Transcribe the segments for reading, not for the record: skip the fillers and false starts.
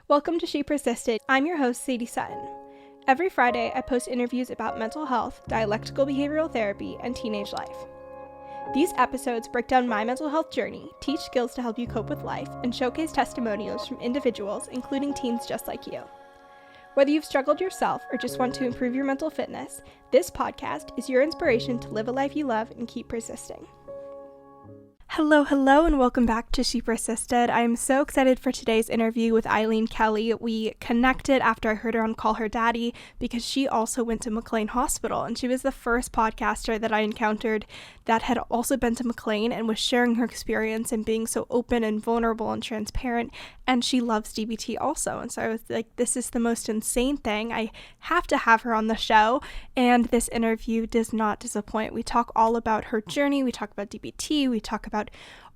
Welcome to She Persisted. I'm your host, Sadie Sutton. Every Friday, I post interviews about mental health, dialectical behavioral therapy, and teenage life. These episodes break down my mental health journey, teach skills to help you cope with life, and showcase testimonials from individuals, including teens just like you. Whether you've struggled yourself or just want to improve your mental fitness, this podcast is your inspiration to live a life you love and keep persisting. Hello, and welcome back to She Persisted. I am so excited for today's interview with Eileen Kelly. We connected after I heard her on Call Her Daddy because she also went to McLean Hospital, and she was the first podcaster that I encountered that had also been to McLean and was sharing her experience and being so open and vulnerable and transparent, and she loves DBT also. And so I was like, this is the most insane thing. I have to have her on the show, and this interview does not disappoint. We talk all about her journey, we talk about DBT, we talk about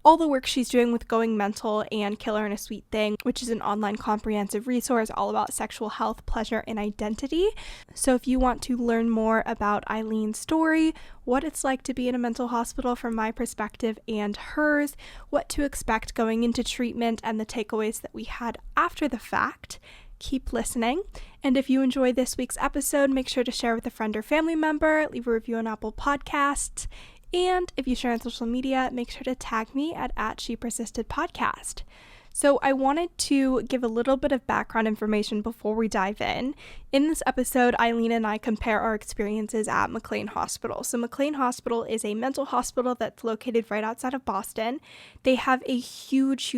all the work she's doing with Going Mental and Killer and a Sweet Thing, which is an online comprehensive resource all about sexual health, pleasure, and identity. So if you want to learn more about Eileen's story, what it's like to be in a mental hospital from my perspective and hers, what to expect going into treatment, and the takeaways that we had after the fact, keep listening. And if you enjoyed this week's episode, make sure to share with a friend or family member, leave a review on Apple Podcasts. And if you share on social media, make sure to tag me at @ShePersistedPodcast. So I wanted to give a little bit of background information before we dive in. In this episode, Eileen and I compare our experiences at McLean Hospital. So McLean Hospital is a mental hospital that's located right outside of Boston. They have a huge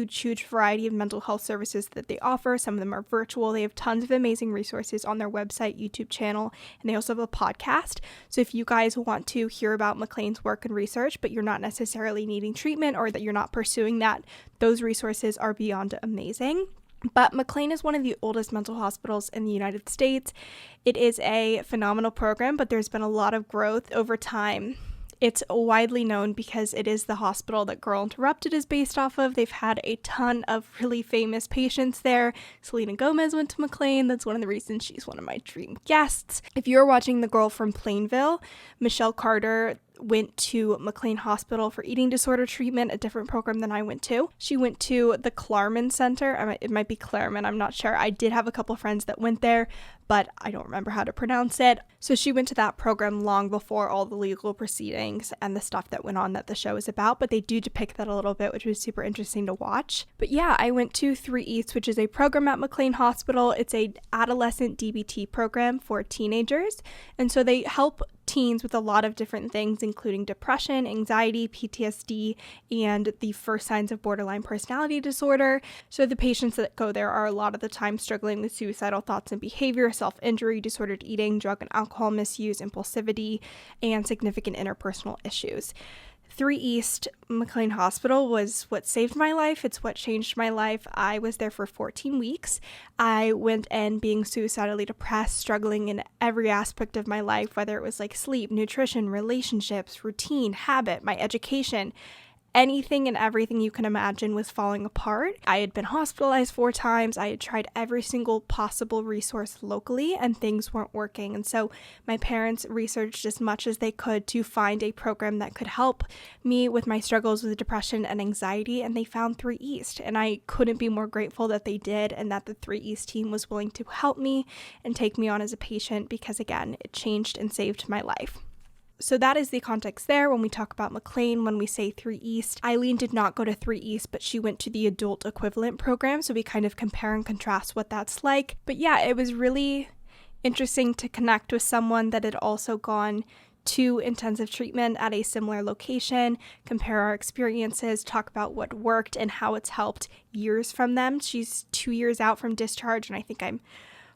variety of mental health services that they offer. Some of them are virtual. They have tons of amazing resources on their website, YouTube channel, and they also have a podcast. So if you guys want to hear about McLean's work and research, but you're not necessarily needing treatment or that you're not pursuing that, those resources are beyond amazing. But McLean is one of the oldest mental hospitals in the United States. It is a phenomenal program, but there's been a lot of growth over time. It's widely known because it is the hospital that Girl Interrupted is based off of. They've had a ton of really famous patients there. Selena Gomez went to McLean. That's one of the reasons she's one of my dream guests. If you're watching The Girl from Plainville, Michelle Carter went to McLean Hospital for eating disorder treatment, a different program than I went to. She went to the Klarman Center. It might be Claremont, I'm not sure. I did have a couple friends that went there, but I don't remember how to pronounce it. So she went to that program long before all the legal proceedings and the stuff that went on that the show is about, but they do depict that a little bit, which was super interesting to watch. But yeah, I went to 3 East, which is a program at McLean Hospital. It's a adolescent DBT program for teenagers, and so they help teens with a lot of different things, including depression, anxiety, PTSD, and the first signs of borderline personality disorder. So the patients that go there are a lot of the time struggling with suicidal thoughts and behavior, self-injury, disordered eating, drug and alcohol misuse, impulsivity, and significant interpersonal issues. 3 East McLean Hospital was what saved my life. It's what changed my life. I was there for 14 weeks. I went in being suicidally depressed, struggling in every aspect of my life, whether it was like sleep, nutrition, relationships, routine, habit, my education. Anything and everything you can imagine was falling apart. I had been hospitalized 4 times. I had tried every single possible resource locally, and things weren't working. And so my parents researched as much as they could to find a program that could help me with my struggles with depression and anxiety, and they found 3 East. And I couldn't be more grateful that they did and that the 3 East team was willing to help me and take me on as a patient because, again, it changed and saved my life. So that is the context there when we talk about McLean. When we say 3 East, Eileen did not go to 3 East, but she went to the adult equivalent program. So we kind of compare and contrast what that's like. But yeah, it was really interesting to connect with someone that had also gone to intensive treatment at a similar location, compare our experiences, talk about what worked and how it's helped years from them. She's 2 years out from discharge, and I think I'm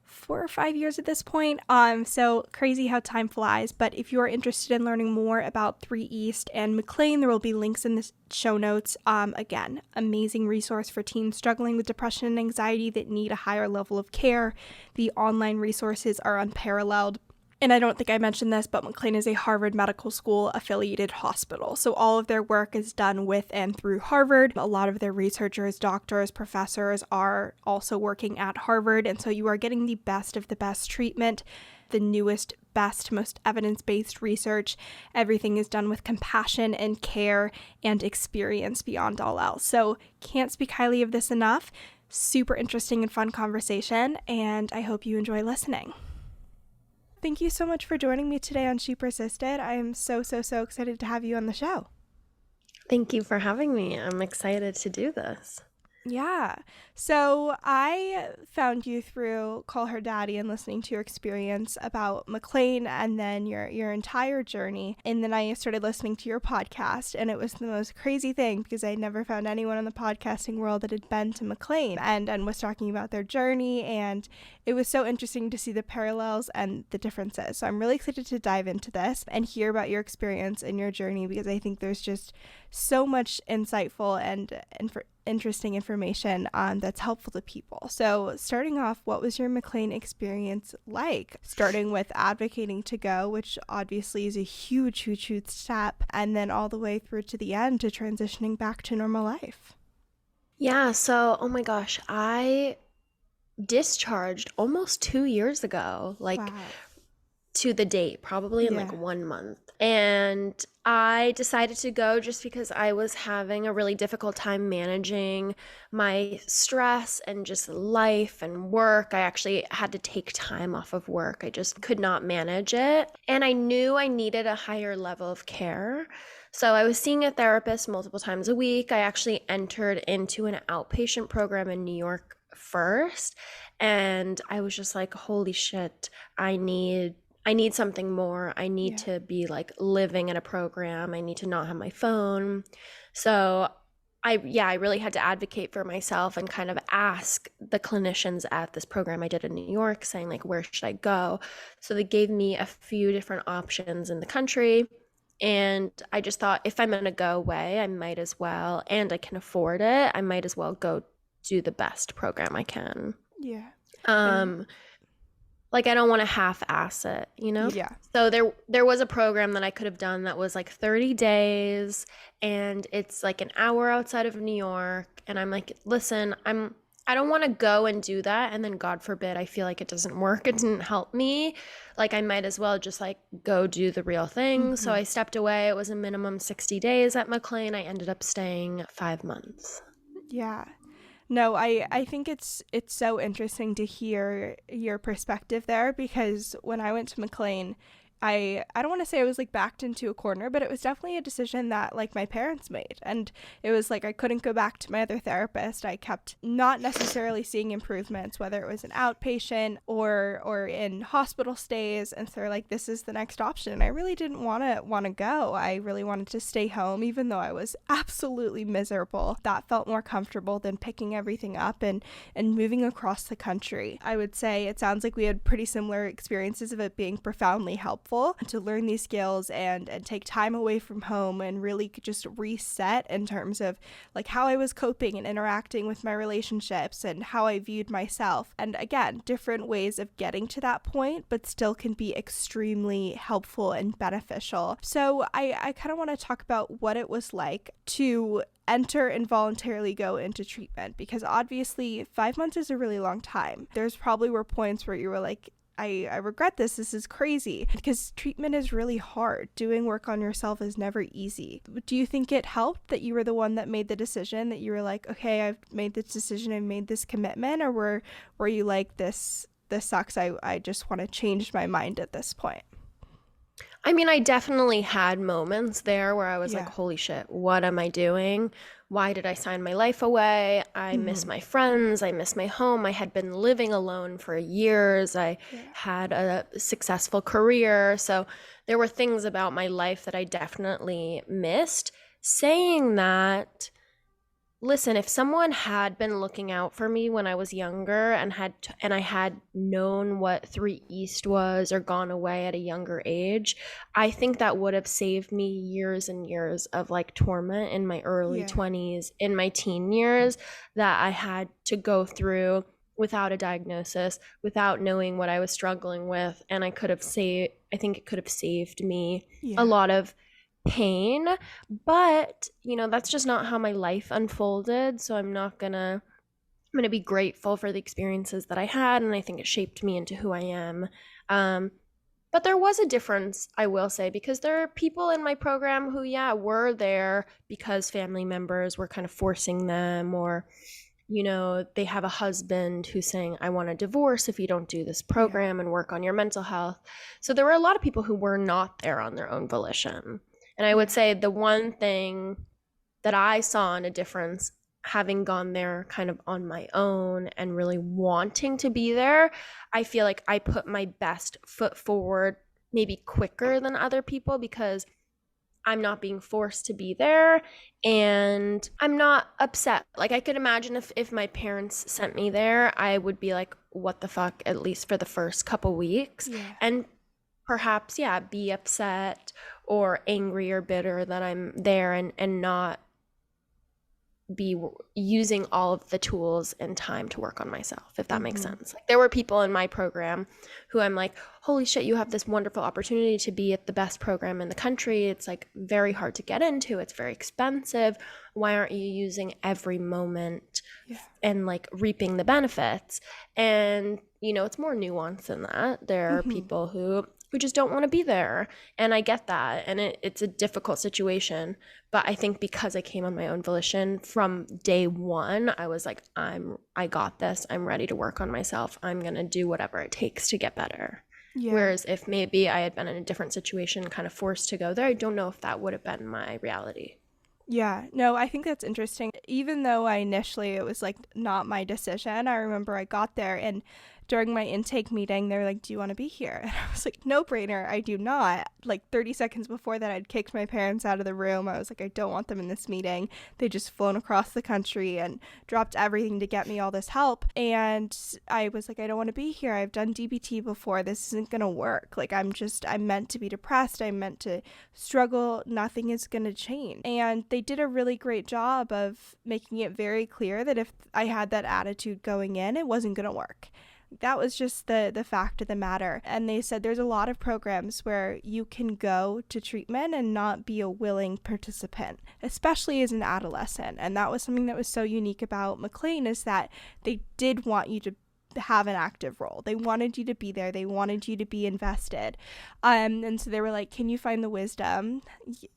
4 or 5 years at this point. So crazy how time flies. But if you are interested in learning more about 3 East and McLean, there will be links in the show notes. Again, amazing resource for teens struggling with depression and anxiety that need a higher level of care. The online resources are unparalleled. And I don't think I mentioned this, but McLean is a Harvard Medical School affiliated hospital. So all of their work is done with and through Harvard. A lot of their researchers, doctors, professors are also working at Harvard. And so you are getting the best of the best treatment, the newest, best, most evidence-based research. Everything is done with compassion and care and experience beyond all else. So can't speak highly of this enough. super interesting and fun conversation, and I hope you enjoy listening. Thank you so much for joining me today on She Persisted. I am so excited to have you on the show. Thank you for having me. I'm excited to do this. Yeah. So I found you through Call Her Daddy and listening to your experience about McLean and then your entire journey. And then I started listening to your podcast, and it was the most crazy thing because I never found anyone in the podcasting world that had been to McLean and was talking about their journey. And it was so interesting to see the parallels and the differences. So I'm really excited to dive into this and hear about your experience and your journey, because I think there's just so much insightful and interesting information that's helpful to people. So starting off, what was your McLean experience like? Starting with advocating to go, which obviously is a huge step, and then all the way through to the end to transitioning back to normal life. Yeah, so, oh my gosh, I discharged almost 2 years ago, Wow. to the date, probably in like 1 month. And I decided to go just because I was having a really difficult time managing my stress and just life and work. I actually had to take time off of work. I just could not manage it. And I knew I needed a higher level of care. So I was seeing a therapist multiple times a week. I actually entered into an outpatient program in New York first. And I was just like, holy shit, I need something more. I need to be like living in a program. I need to not have my phone. So I really had to advocate for myself and kind of ask the clinicians at this program I did in New York, saying like, where should I go? So they gave me a few different options in the country. And I just thought, if I'm going to go away, I might as well, and I can afford it, I might as well go do the best program I can. Yeah. Like, I don't want to half-ass it, you know? Yeah. So there was a program that I could have done that was like 30 days, and it's like an hour outside of New York. And I'm like, listen, I don't want to go and do that, and then God forbid I feel like it doesn't work, it didn't help me. Like, I might as well just like go do the real thing. Mm-hmm. So I stepped away. It was a minimum 60 days at McLean. I ended up staying 5 months. Yeah. No, I think it's so interesting to hear your perspective there, because when I went to McLean, I don't want to say I was like backed into a corner, but it was definitely a decision that like my parents made. And it was like I couldn't go back to my other therapist. I kept not necessarily seeing improvements, whether it was an outpatient or in hospital stays. And so they're like, this is the next option. And I really didn't want to go. I really wanted to stay home, even though I was absolutely miserable. That felt more comfortable than picking everything up and moving across the country. I would say it sounds like we had pretty similar experiences of it being profoundly helpful to learn these skills and take time away from home and really just reset in terms of like how I was coping and interacting with my relationships and how I viewed myself. And again, different ways of getting to that point, but still can be extremely helpful and beneficial. So I kind of want to talk about what it was like to enter and voluntarily go into treatment, because obviously 5 months is a really long time. There's probably were points where you were like, I regret this is crazy, because treatment is really hard. Doing work on yourself is never easy. Do you think it helped that you were the one that made the decision, that you were like, okay, I've made this decision, I made this commitment, or were you like, this sucks, I just want to change my mind at this point? I mean, I definitely had moments there where I was like, holy shit, what am I doing? Why did I sign my life away? I miss my friends. I miss my home. I had been living alone for years. I had a successful career. So there were things about my life that I definitely missed. Saying that, listen, if someone had been looking out for me when I was younger and I had known what 3 East was or gone away at a younger age, I think that would have saved me years and years of like torment in my early 20s, in my teen years, that I had to go through without a diagnosis, without knowing what I was struggling with. And I think it could have saved me a lot of pain. But that's just not how my life unfolded. So I'm gonna be grateful for the experiences that I had, and I think it shaped me into who I am. But there was a difference, I will say, because there are people in my program who were there because family members were kind of forcing them, or they have a husband who's saying, I want a divorce if you don't do this program and work on your mental health. So there were a lot of people who were not there on their own volition. And I would say the one thing that I saw in a difference, having gone there kind of on my own and really wanting to be there, I feel like I put my best foot forward maybe quicker than other people because I'm not being forced to be there and I'm not upset. Like I could imagine if my parents sent me there, I would be like, what the fuck, at least for the first couple weeks. Yeah. And perhaps, be upset or angry or bitter that I'm there and not be using all of the tools and time to work on myself, if that makes sense. Like, there were people in my program who I'm like, holy shit, you have this wonderful opportunity to be at the best program in the country. It's like very hard to get into. It's very expensive. Why aren't you using every moment and like reaping the benefits? And, it's more nuanced than that. There are people who just don't want to be there. And I get that. And it's a difficult situation. But I think because I came on my own volition from day one, I was like, I got this. I'm ready to work on myself. I'm going to do whatever it takes to get better. Yeah. Whereas if maybe I had been in a different situation, kind of forced to go there, I don't know if that would have been my reality. Yeah, no, I think that's interesting. Even though it was like not my decision, I remember I got there and during my intake meeting, they were like, do you want to be here? And I was like, no brainer, I do not. Like 30 seconds before that, I'd kicked my parents out of the room. I was like, I don't want them in this meeting. They just flown across the country and dropped everything to get me all this help. And I was like, I don't want to be here. I've done DBT before. This isn't going to work. Like, I'm meant to be depressed. I'm meant to struggle. Nothing is going to change. And they did a really great job of making it very clear that if I had that attitude going in, it wasn't going to work. That was just the fact of the matter. And they said there's a lot of programs where you can go to treatment and not be a willing participant, especially as an adolescent. And that was something that was so unique about McLean, is that they did want you to have an active role. They wanted you to be there. They wanted you to be invested. And so they were like, can you find the wisdom,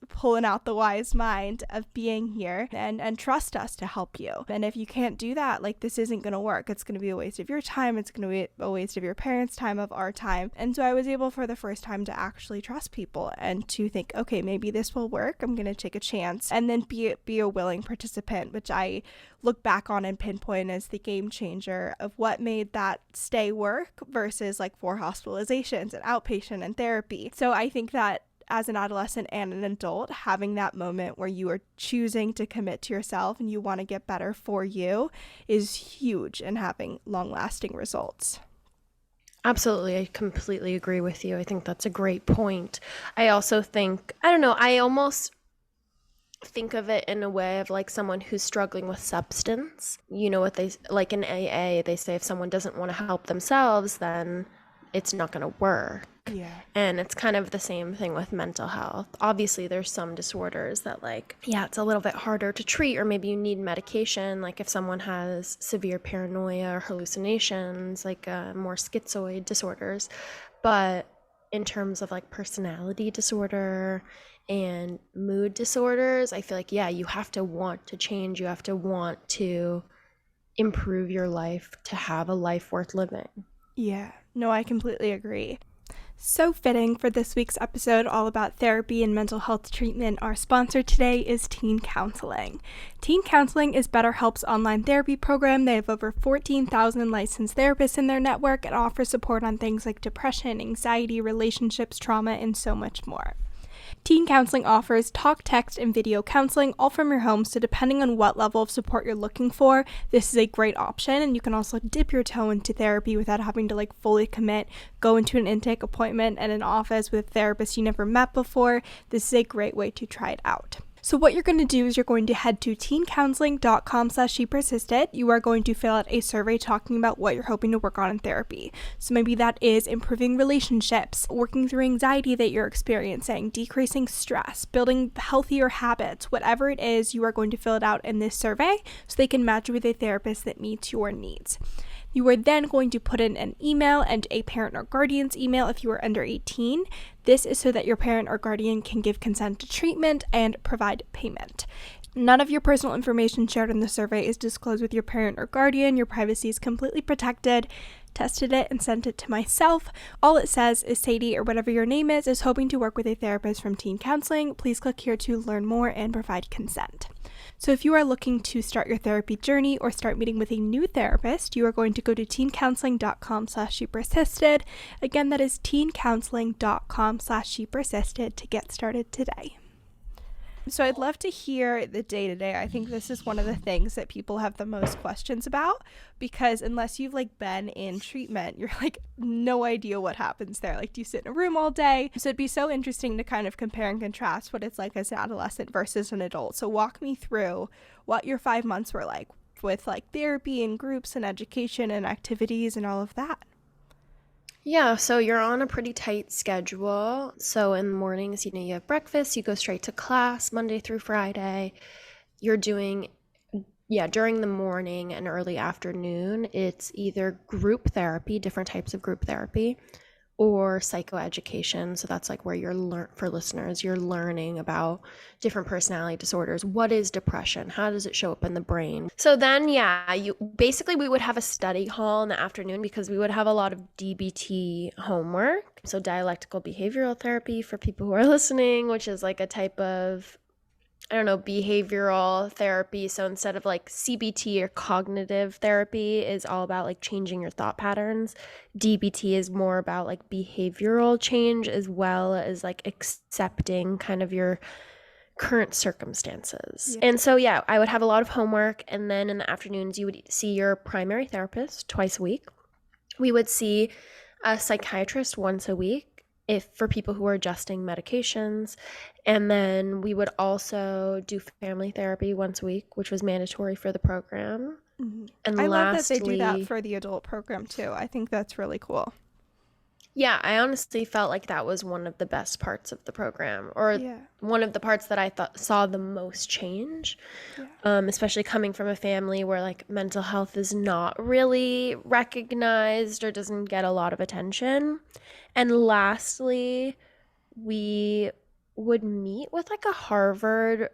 pulling out the wise mind of being here and trust us to help you. And if you can't do that, like, this isn't going to work. It's going to be a waste of your time. It's going to be a waste of your parents' time, of our time. And so I was able for the first time to actually trust people and to think, okay, maybe this will work. I'm going to take a chance, and then be a willing participant, which I look back on and pinpoint as the game changer of what made that stay work versus like 4 hospitalizations and outpatient and therapy. So I think that as an adolescent and an adult, having that moment where you are choosing to commit to yourself and you want to get better for you is huge in having long-lasting results. Absolutely. I completely agree with you. I think that's a great point. I also think, I almost think of it in a way of like someone who's struggling with substance. You know what they, like in AA, they say if someone doesn't want to help themselves, then it's not going to work. Yeah. And it's kind of the same thing with mental health. Obviously, there's some disorders that it's a little bit harder to treat, or maybe you need medication. Like if someone has severe paranoia or hallucinations, like more schizoid disorders. But in terms of like personality disorder and mood disorders, I feel like, you have to want to change. You have to want to improve your life to have a life worth living. Yeah, no, I completely agree. So fitting for this week's episode all about therapy and mental health treatment. Our sponsor today is Teen Counseling. Teen Counseling is BetterHelp's online therapy program. They have over 14,000 licensed therapists in their network and offer support on things like depression, anxiety, relationships, trauma, and so much more. Teen Counseling offers talk, text, and video counseling all from your home, so depending on what level of support you're looking for, this is a great option. And you can also dip your toe into therapy without having to fully commit, go into an intake appointment at an office with a therapist you never met before. This is a great way to try it out. So what you're going to do is you're going to head to teencounseling.com/shepersisted. You are going to fill out a survey talking about what you're hoping to work on in therapy. So maybe that is improving relationships, working through anxiety that you're experiencing, decreasing stress, building healthier habits. Whatever it is, you are going to fill it out in this survey so they can match you with a therapist that meets your needs. You are then going to put in an email and a parent or guardian's email if you are under 18. This is so that your parent or guardian can give consent to treatment and provide payment. None of your personal information shared in the survey is disclosed with your parent or guardian. Your privacy is completely protected. Tested it and sent it to myself. All it says is Sadie, or whatever your name is hoping to work with a therapist from teen counseling. Please click here to learn more and provide consent. So if you are looking to start your therapy journey or start meeting with a new therapist, you are going to go to teencounseling.com/shepersisted. Again, that is teencounseling.com/shepersisted to get started today. So I'd love to hear the day-to-day. I think this is one of the things that people have the most questions about, because unless you've been in treatment, you're no idea what happens there. Do you sit in a room all day? So it'd be so interesting to kind of compare and contrast what it's like as an adolescent versus an adult. So walk me through what your 5 months were like with therapy and groups and education and activities and all of that. Yeah, so you're on a pretty tight schedule. So in the mornings, you have breakfast, you go straight to class Monday through Friday. You're doing, during the morning and early afternoon, it's either group therapy, different types of group therapy, or psychoeducation. So that's where for listeners, you're learning about different personality disorders. What is depression? How does it show up in the brain? So then, we would have a study hall in the afternoon because we would have a lot of DBT homework. So dialectical behavioral therapy for people who are listening, which is a type of behavioral therapy. So instead of CBT or cognitive therapy is all about changing your thought patterns, DBT is more about behavioral change, as well as accepting kind of your current circumstances. Yeah. And so, I would have a lot of homework. And then in the afternoons, you would see your primary therapist twice a week. We would see a psychiatrist once a week, for people who are adjusting medications. And then we would also do family therapy once a week, which was mandatory for the program. Mm-hmm. And I love that they do that for the adult program too. I think that's really cool. Yeah, I honestly felt that was one of the best parts of the program, or one of the parts that I saw the most change, especially coming from a family where mental health is not really recognized or doesn't get a lot of attention. And lastly, we would meet with a Harvard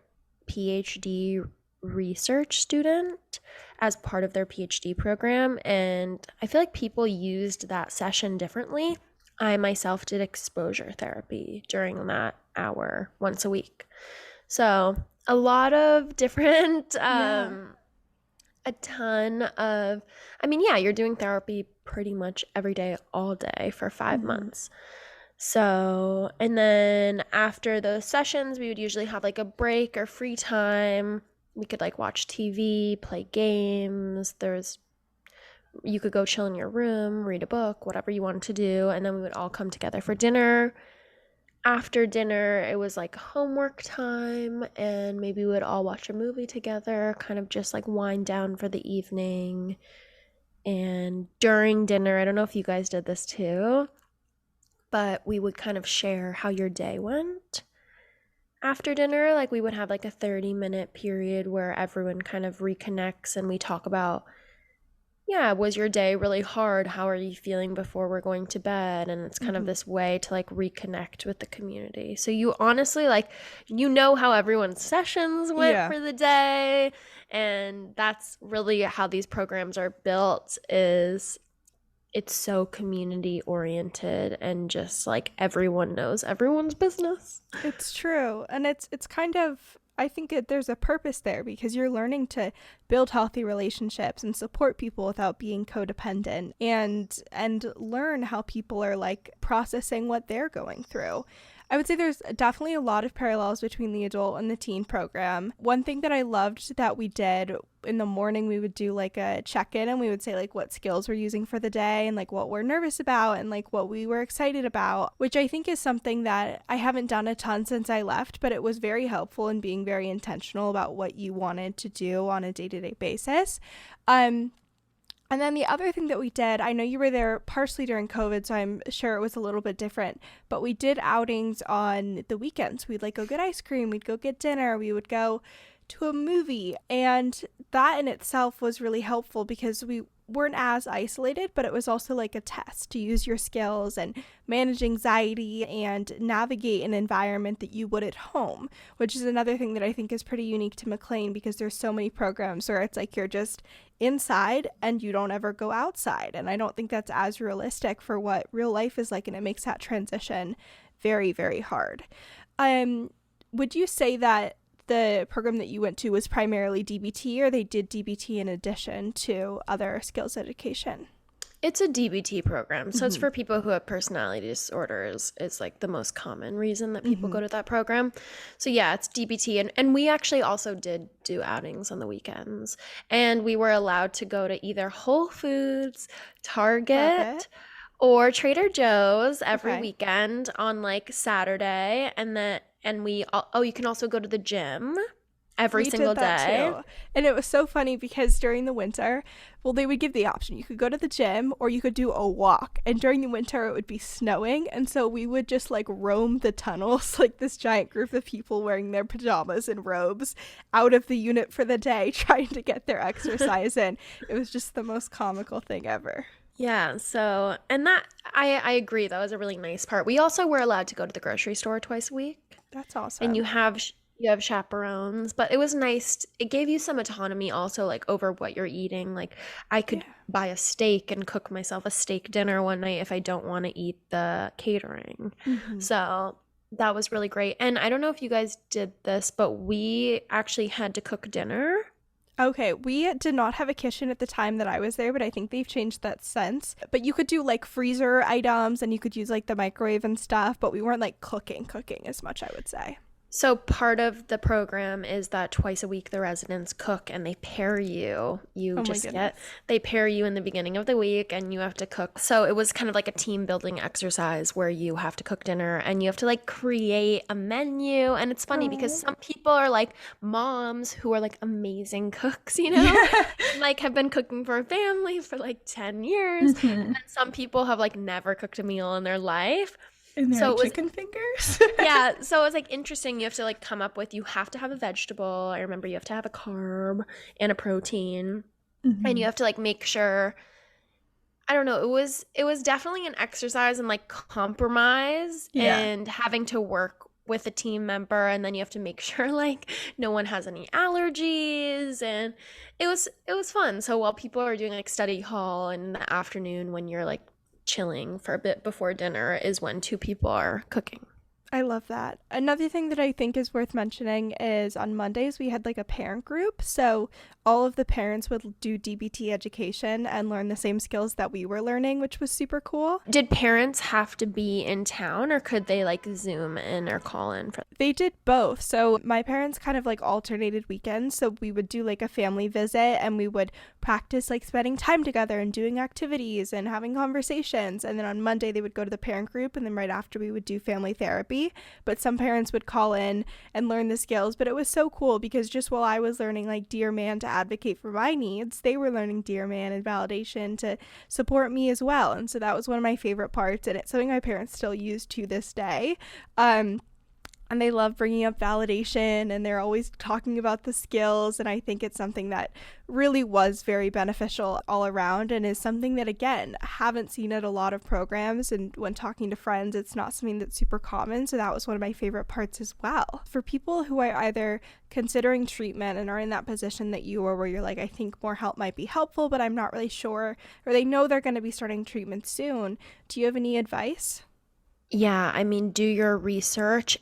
PhD research student as part of their PhD program. And I feel people used that session differently. I myself did exposure therapy during that hour once a week. So a lot of different, a ton of, you're doing therapy pretty much every day, all day for 5 months. So, and then after those sessions, we would usually have a break or free time. We could watch TV, play games. You could go chill in your room, read a book, whatever you wanted to do. And then we would all come together for dinner. After dinner, it was homework time, and maybe we would all watch a movie together, kind of just wind down for the evening. And during dinner, I don't know if you guys did this too, but we would kind of share how your day went. After dinner, we would have a 30-minute period where everyone kind of reconnects and we talk about, was your day really hard? How are you feeling before we're going to bed? And it's kind of this way to reconnect with the community. So you honestly how everyone's sessions went for the day. And that's really how these programs are built, is it's so community oriented and just everyone knows everyone's business. It's true. And it's kind of, I think there's a purpose there, because you're learning to build healthy relationships and support people without being codependent, and learn how people are processing what they're going through. I would say there's definitely a lot of parallels between the adult and the teen program. One thing that I loved that we did in the morning, we would do a check-in, and we would say what skills we're using for the day, and what we're nervous about, and what we were excited about, which I think is something that I haven't done a ton since I left, but it was very helpful in being very intentional about what you wanted to do on a day-to-day basis. And then the other thing that we did, I know you were there partially during COVID, so I'm sure it was a little bit different, but we did outings on the weekends. We'd go get ice cream, we'd go get dinner, we would go to a movie, and that in itself was really helpful, because weren't as isolated, but it was also like a test to use your skills and manage anxiety and navigate an environment that you would at home, which is another thing that I think is pretty unique to McLean, because there's so many programs where it's like you're just inside and you don't ever go outside. And I don't think that's as realistic for what real life is like, and it makes that transition very, very hard. Would you say that the program that you went to was primarily DBT, or they did DBT in addition to other skills education? It's a DBT program. So it's for people who have personality disorders. It's like the most common reason that people go to that program. So yeah, it's DBT. And we actually also did do outings on the weekends. And we were allowed to go to either Whole Foods, Target, or Trader Joe's every weekend on like Saturday. You can also go to the gym every single day. Too. And it was so funny because during the winter, well, they would give the option. You could go to the gym or you could do a walk. And during the winter, it would be snowing. And so we would just like roam the tunnels, like this giant group of people wearing their pajamas and robes out of the unit for the day, trying to get their exercise in. It was just the most comical thing ever. Yeah, so, and that, I agree, that was a really nice part. We also were allowed to go to the grocery store twice a week. That's awesome. And you have chaperones, but it was nice. It gave you some autonomy also, like, over what you're eating. Like, I could buy a steak and cook myself a steak dinner one night if I don't want to eat the catering. So that was really great. And I don't know if you guys did this, but we actually had to cook dinner. Okay, we did not have a kitchen at the time that I was there, but I think they've changed that since. But you could do like freezer items and you could use like the microwave and stuff, but we weren't like cooking as much, I would say. So part of the program is that twice a week the residents cook and they pair you. They pair you in the beginning of the week and you have to cook. So it was kind of like a team building exercise where you have to cook dinner and you have to like create a menu. And it's funny because some people are like moms who are like amazing cooks, you know, like have been cooking for a family for like 10 years. And some people have like never cooked a meal in their life. And they're like chicken fingers. Yeah, so it was like interesting. You have to like come up with, you have to have a vegetable. I remember you have to have a carb and a protein. And you have to like make sure, I don't know, it was definitely an exercise in like compromise and having to work with a team member, and then you have to make sure like no one has any allergies, and it was fun. So while people are doing like study hall in the afternoon when you're like chilling for a bit before dinner is when two people are cooking. I love that. Another thing that I think is worth mentioning is on Mondays we had like a parent group. So all of the parents would do DBT education and learn the same skills that we were learning, which was super cool. Did parents have to be in town or could they like Zoom in or call in? They did both. So my parents kind of like alternated weekends. So we would do like a family visit and we would practice like spending time together and doing activities and having conversations. And then on Monday they would go to the parent group, and then right after we would do family therapy. But some parents would call in and learn the skills. But it was so cool because just while I was learning like Dear Man to advocate for my needs, they were learning Dear Man and validation to support me as well. And so that was one of my favorite parts, and it's something my parents still use to this day. And they love bringing up validation, and they're always talking about the skills. And I think it's something that really was very beneficial all around, and is something that, again, I haven't seen at a lot of programs. And when talking to friends, it's not something that's super common. So that was one of my favorite parts as well. For people who are either considering treatment and are in that position that you are, where you're like, I think more help might be helpful, but I'm not really sure, or they know they're going to be starting treatment soon, do you have any advice? Yeah, I mean, do your research.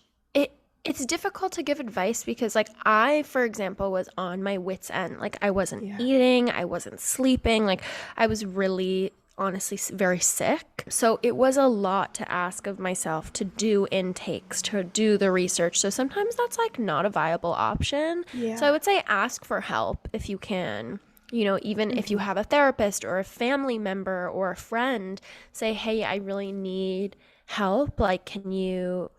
It's difficult to give advice because, like, I, for example, was on my wit's end. Like, I wasn't eating, I wasn't sleeping. Like, I was really, honestly, very sick. So it was a lot to ask of myself to do intakes, to do the research. So sometimes that's, like, not a viable option. Yeah. So I would say ask for help if you can. You know, even if you have a therapist or a family member or a friend, say, hey, I really need help. Like, can you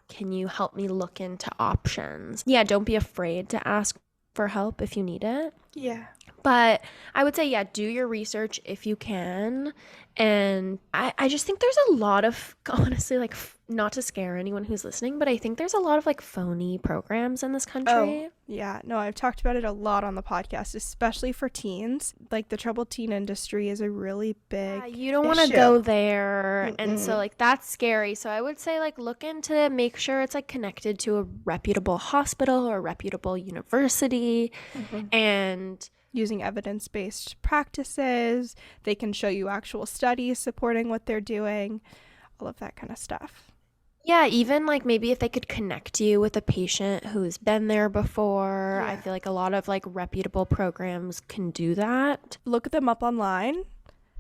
help me look into options? Yeah, don't be afraid to ask for help if you need it. Yeah. But I would say, yeah, do your research if you can. And I just think there's a lot of, honestly, like, not to scare anyone who's listening, but I think there's a lot of like phony programs in this country. Oh, yeah. No, I've talked about it a lot on the podcast, especially for teens. Like, the troubled teen industry is a really big You don't want to go there. And so like that's scary. So I would say like look into, make sure it's like connected to a reputable hospital or a reputable university. And using evidence-based practices. They can show you actual studies supporting what they're doing, all of that kind of stuff. yeah, even like maybe if they could connect you with a patient who's been there before. I feel like a lot of like reputable programs can do that. Look them up online.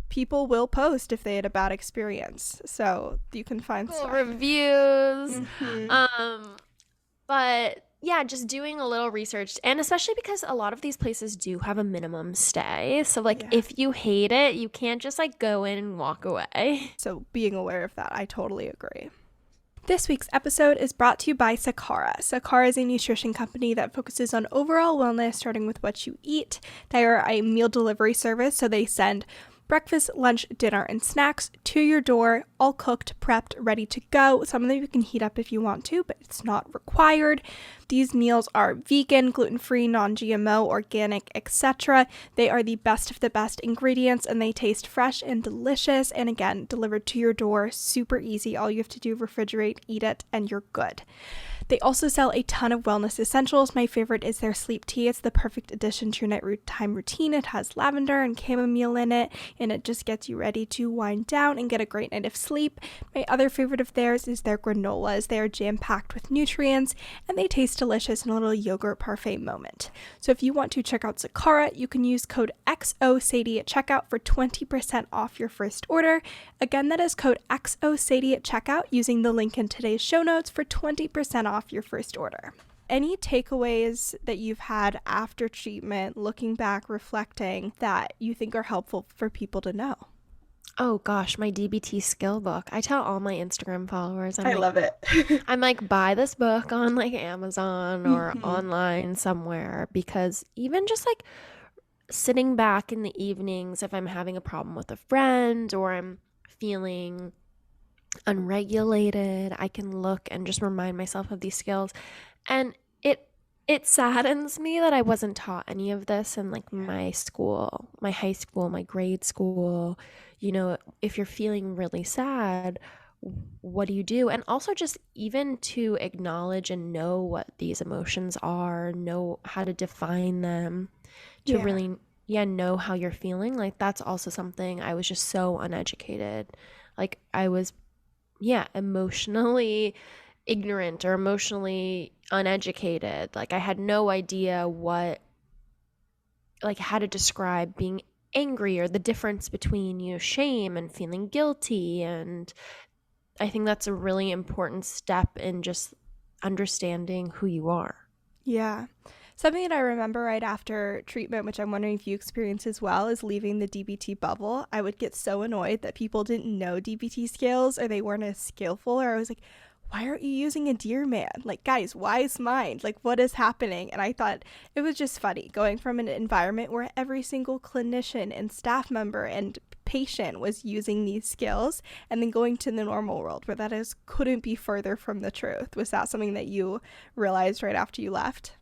People will post if they had a bad experience, so you can find Cool stuff. reviews. But yeah, just doing a little research, and especially because a lot of these places do have a minimum stay. So like if you hate it, you can't just like go in and walk away. So being aware of that, I totally agree. This week's episode is brought to you by Sakara. Sakara is a nutrition company that focuses on overall wellness, starting with what you eat. They are a meal delivery service, so they send breakfast, lunch, dinner, and snacks to your door, all cooked, prepped, ready to go. Some of them you can heat up if you want to, but it's not required. These meals are vegan, gluten-free, non-GMO, organic, etc. They are the best of the best ingredients, and they taste fresh and delicious. And again, delivered to your door, super easy. All you have to do, refrigerate, eat it, and you're good. They also sell a ton of wellness essentials. My favorite is their sleep tea. It's the perfect addition to your nighttime routine. It has lavender and chamomile in it, and it just gets you ready to wind down and get a great night of sleep. My other favorite of theirs is their granolas. They are jam-packed with nutrients, and they taste delicious in a little yogurt parfait moment. So if you want to check out Sakara, you can use code XOSADIE at checkout for 20% off your first order. Again, that is code XOSADIE at checkout using the link in today's show notes for 20% off your first order. Any takeaways that you've had after treatment, looking back, reflecting, that you think are helpful for people to know? Oh gosh, my DBT skill book. I tell all my Instagram followers, I love it. I'm like, buy this book on like Amazon or online somewhere, because even just like sitting back in the evenings, if I'm having a problem with a friend or I'm feeling unregulated, I can look and just remind myself of these skills. And it saddens me that I wasn't taught any of this in like my school, my high school, my grade school. You know, if you're feeling really sad, what do you do? And also just even to acknowledge and know what these emotions are, know how to define them, to really know how you're feeling. Like that's also something I was just so uneducated. Like I was emotionally ignorant or emotionally uneducated. Like I had no idea how to describe being angry or the difference between, shame and feeling guilty. And I think that's a really important step in just understanding who you are. Yeah. Something that I remember right after treatment, which I'm wondering if you experience as well, is leaving the DBT bubble. I would get so annoyed that people didn't know DBT skills or they weren't as skillful, or I was like, why aren't you using a deer man? Like, guys, wise mind, like what is happening? And I thought it was just funny going from an environment where every single clinician and staff member and patient was using these skills, and then going to the normal world where couldn't be further from the truth. Was that something that you realized right after you left?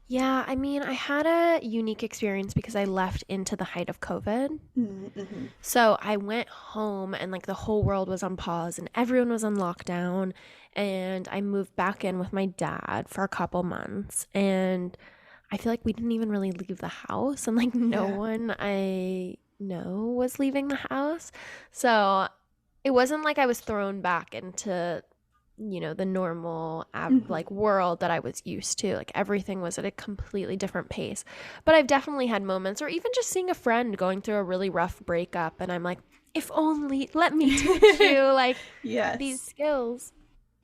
Yeah, I mean, I had a unique experience because I left into the height of COVID. So I went home and like the whole world was on pause and everyone was on lockdown. And I moved back in with my dad for a couple months. And I feel like we didn't even really leave the house. And like no one I know was leaving the house. So it wasn't like I was thrown back into the normal like world that I was used to. Like everything was at a completely different pace. But I've definitely had moments, or even just seeing a friend going through a really rough breakup, and I'm like, if only let me teach you like these skills.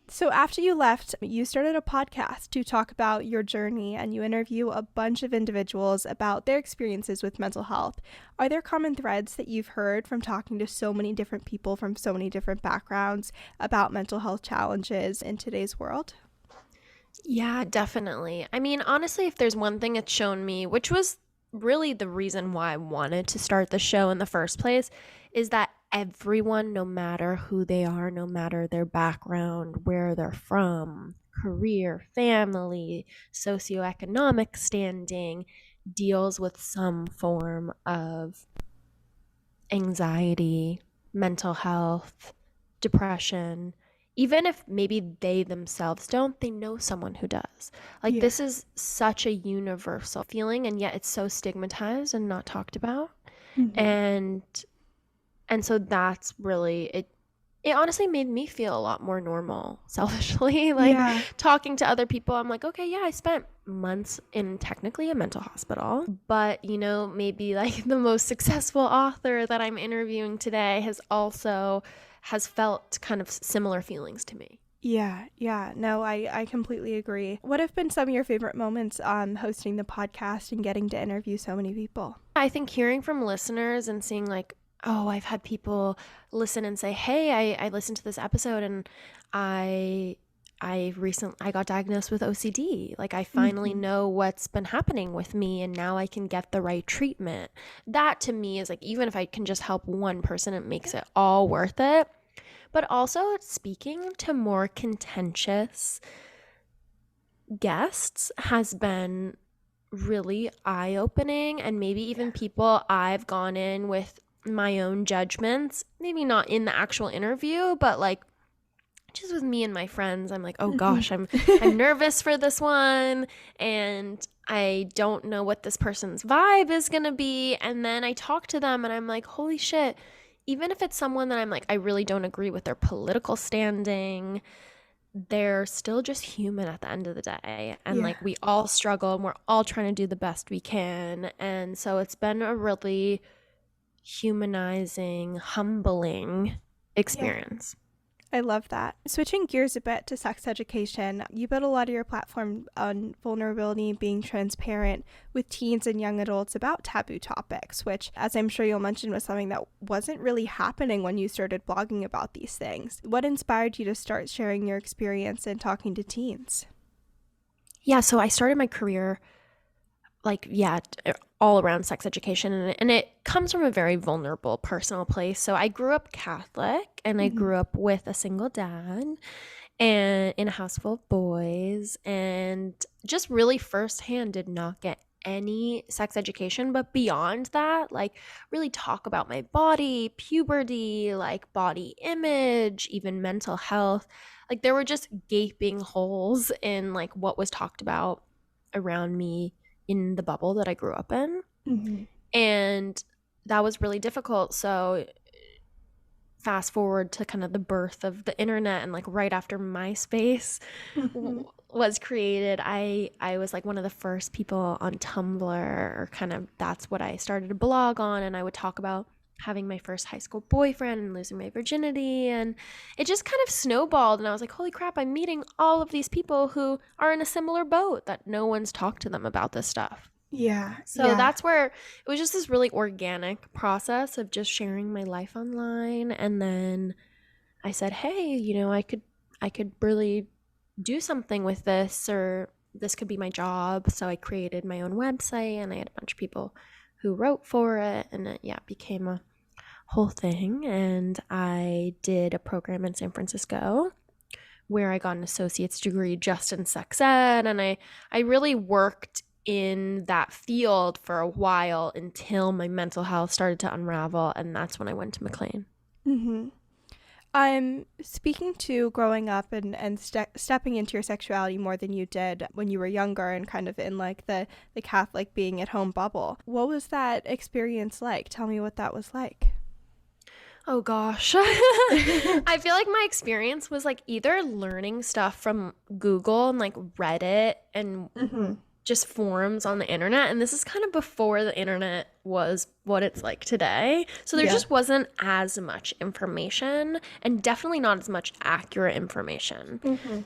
So after you left, you started a podcast to talk about your journey, and you interview a bunch of individuals about their experiences with mental health. Are there common threads that you've heard from talking to so many different people from so many different backgrounds about mental health challenges in today's world? Yeah, definitely. I mean, honestly, if there's one thing it's shown me, which was really the reason why I wanted to start the show in the first place, is that everyone, no matter who they are, no matter their background, where they're from, career, family, socioeconomic standing, deals with some form of anxiety, mental health, depression. Even if maybe they themselves don't, they know someone who does. Like, this is such a universal feeling, and yet it's so stigmatized and not talked about. And so that's really it. It honestly made me feel a lot more normal, selfishly. Like, talking to other people, I'm like, okay, yeah, I spent months in technically a mental hospital, but you know, maybe like the most successful author that I'm interviewing today has felt kind of similar feelings to me. Yeah. No, I completely agree. What have been some of your favorite moments hosting the podcast and getting to interview so many people? I think hearing from listeners and seeing like, oh, I've had people listen and say, hey, I listened to this episode and I got diagnosed with OCD. Like, I finally know what's been happening with me, and now I can get the right treatment. That to me is like, even if I can just help one person, it makes it all worth it. But also speaking to more contentious guests has been really eye-opening, and maybe even people I've gone in with my own judgments, maybe not in the actual interview, but like just with me and my friends, I'm like, oh gosh, I'm nervous for this one, and I don't know what this person's vibe is gonna be. And then I talk to them and I'm like, holy shit, even if it's someone that I'm like, I really don't agree with their political standing, they're still just human at the end of the day. And like, we all struggle and we're all trying to do the best we can. And so it's been a really humanizing, humbling experience. I love that. Switching gears a bit to sex education, you built a lot of your platform on vulnerability and being transparent with teens and young adults about taboo topics, which, as I'm sure you'll mention, was something that wasn't really happening when you started blogging about these things. What inspired you to start sharing your experience and talking to teens? Yeah, so I started my career all around sex education, and it comes from a very vulnerable personal place. So I grew up Catholic, and I grew up with a single dad and in a house full of boys, and just really firsthand did not get any sex education. But beyond that, like, really talk about my body, puberty, like body image, even mental health. Like, there were just gaping holes in like what was talked about around me in the bubble that I grew up in. And that was really difficult. So fast forward to kind of the birth of the internet, and like right after MySpace was created, I was like one of the first people on Tumblr, or kind of that's what I started a blog on, and I would talk about having my first high school boyfriend and losing my virginity, and it just kind of snowballed, and I was like, holy crap, I'm meeting all of these people who are in a similar boat that no one's talked to them about this stuff. So that's where it was just this really organic process of just sharing my life online. And then I said, hey, you know, I could really do something with this, or this could be my job. So I created my own website, and I had a bunch of people who wrote for it, and it became a whole thing. And I did a program in San Francisco where I got an associate's degree just in sex ed, and I really worked in that field for a while until my mental health started to unravel, and that's when I went to McLean. Speaking to growing up and stepping into your sexuality more than you did when you were younger, and kind of in like the Catholic being at home bubble, what was that experience like? Tell me what that was like. Oh gosh. I feel like my experience was like either learning stuff from Google and like Reddit and just forums on the internet, and this is kind of before the internet was what it's like today, so there just wasn't as much information, and definitely not as much accurate information.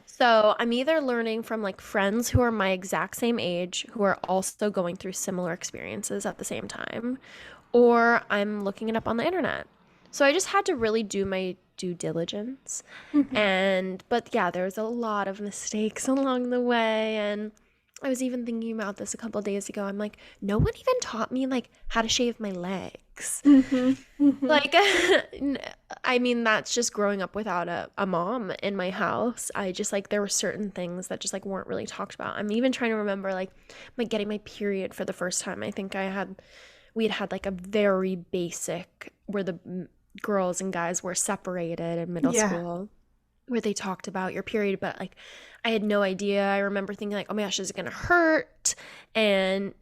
So I'm either learning from like friends who are my exact same age who are also going through similar experiences at the same time, or I'm looking it up on the internet. So I just had to really do my due diligence. But yeah, there was a lot of mistakes along the way, and I was even thinking about this a couple of days ago. I'm like, no one even taught me like how to shave my legs. Like, I mean, that's just growing up without a mom in my house. I just like, there were certain things that just like weren't really talked about. I'm even trying to remember like getting my period for the first time. I think we had like a very basic where the girls and guys were separated in middle school, where they talked about your period, but like I had no idea. I remember thinking like, oh my gosh, is it gonna hurt? And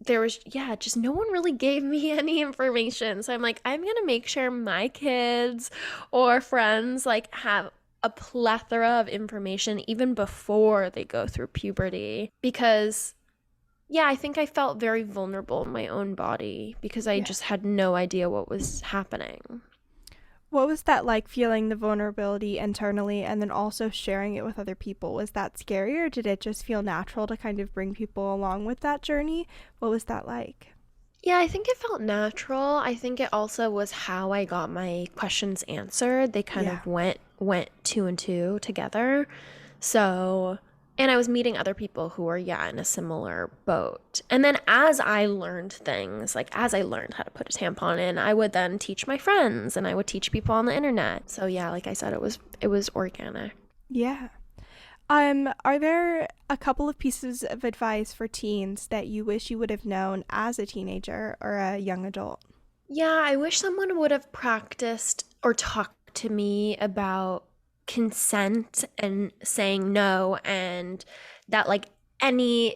there was, just no one really gave me any information. So I'm like, I'm gonna make sure my kids or friends like have a plethora of information even before they go through puberty, because I think I felt very vulnerable in my own body because I just had no idea what was happening. What was that like, feeling the vulnerability internally and then also sharing it with other people? Was that scary, or did it just feel natural to kind of bring people along with that journey? What was that like? Yeah, I think it felt natural. I think it also was how I got my questions answered. They kind of went two and two together. So, and I was meeting other people who were, in a similar boat. And then as I learned things, like as I learned how to put a tampon in, I would then teach my friends and I would teach people on the internet. So like I said, it was organic. Yeah. Are there a couple of pieces of advice for teens that you wish you would have known as a teenager or a young adult? Yeah, I wish someone would have practiced or talked to me about consent and saying no, and that like any,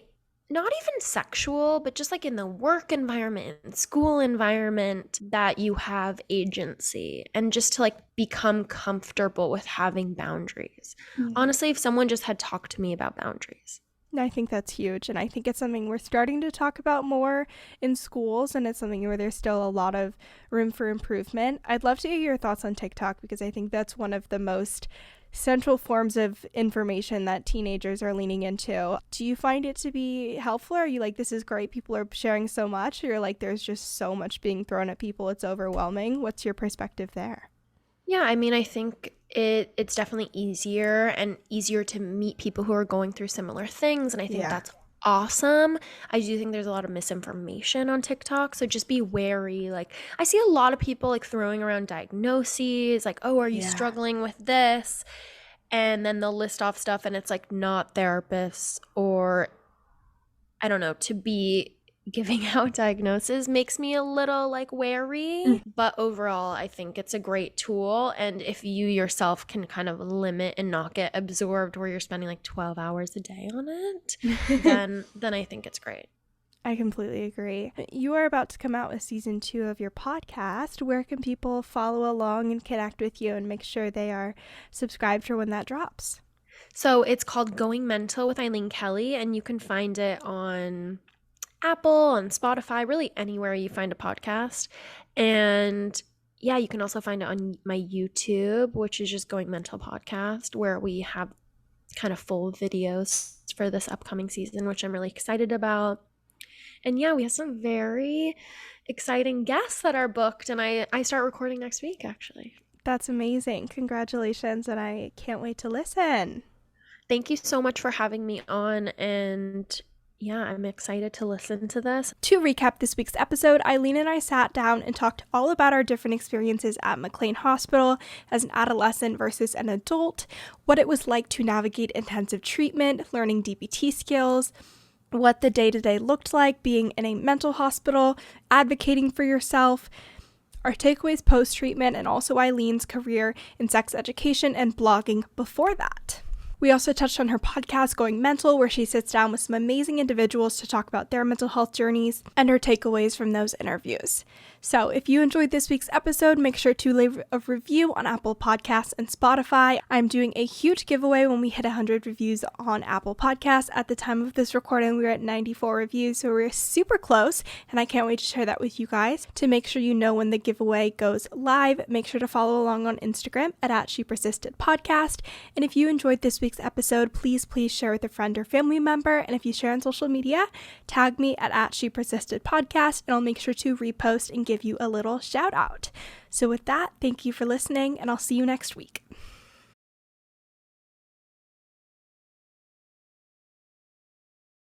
not even sexual, but just like in the work environment and school environment, that you have agency, and just to like become comfortable with having boundaries. Honestly, if someone just had talked to me about boundaries. I think that's huge, and I think it's something we're starting to talk about more in schools, and it's something where there's still a lot of room for improvement. I'd love to hear your thoughts on TikTok, because I think that's one of the most central forms of information that teenagers are leaning into. Do you find it to be helpful? Are you like, this is great, people are sharing so much? Or you're like, there's just so much being thrown at people, it's overwhelming? What's your perspective there? Yeah, I mean, I think it's definitely easier to meet people who are going through similar things, and I think that's awesome. I do think there's a lot of misinformation on TikTok, so just be wary. Like, I see a lot of people like throwing around diagnoses, like, oh, are you struggling with this? And then they'll list off stuff, and it's like not therapists, or I don't know, to be giving out diagnoses makes me a little like wary. But overall, I think it's a great tool, and if you yourself can kind of limit and not get absorbed where you're spending like 12 hours a day on it, then I think it's great. I completely agree. You are about to come out with season 2 of your podcast. Where can people follow along and connect with you and make sure they are subscribed for when that drops? So it's called Going Mental with Eileen Kelly, and you can find it on Apple, on Spotify, really anywhere you find a podcast. And you can also find it on my YouTube, which is just Going Mental Podcast, where we have kind of full videos for this upcoming season, which I'm really excited about. And we have some very exciting guests that are booked, and I start recording next week, actually. That's amazing. Congratulations, and I can't wait to listen. Thank you so much for having me on, and I'm excited to listen to this. To recap this week's episode, Eileen and I sat down and talked all about our different experiences at McLean Hospital as an adolescent versus an adult, what it was like to navigate intensive treatment, learning DBT skills, what the day-to-day looked like being in a mental hospital, advocating for yourself, our takeaways post-treatment, and also Eileen's career in sex education and blogging before that. We also touched on her podcast, Going Mental, where she sits down with some amazing individuals to talk about their mental health journeys and her takeaways from those interviews. So if you enjoyed this week's episode, make sure to leave a review on Apple Podcasts and Spotify. I'm doing a huge giveaway when we hit 100 reviews on Apple Podcasts. At the time of this recording, we're at 94 reviews, so we're super close, and I can't wait to share that with you guys. To make sure you know when the giveaway goes live, make sure to follow along on Instagram at @ShePersistedPodcast. And if you enjoyed this week's episode, please share with a friend or family member. And if you share on social media, tag me at @ShePersistedPodcast, and I'll make sure to repost and give you a little shout out. So with that, thank you for listening, and I'll see you next week.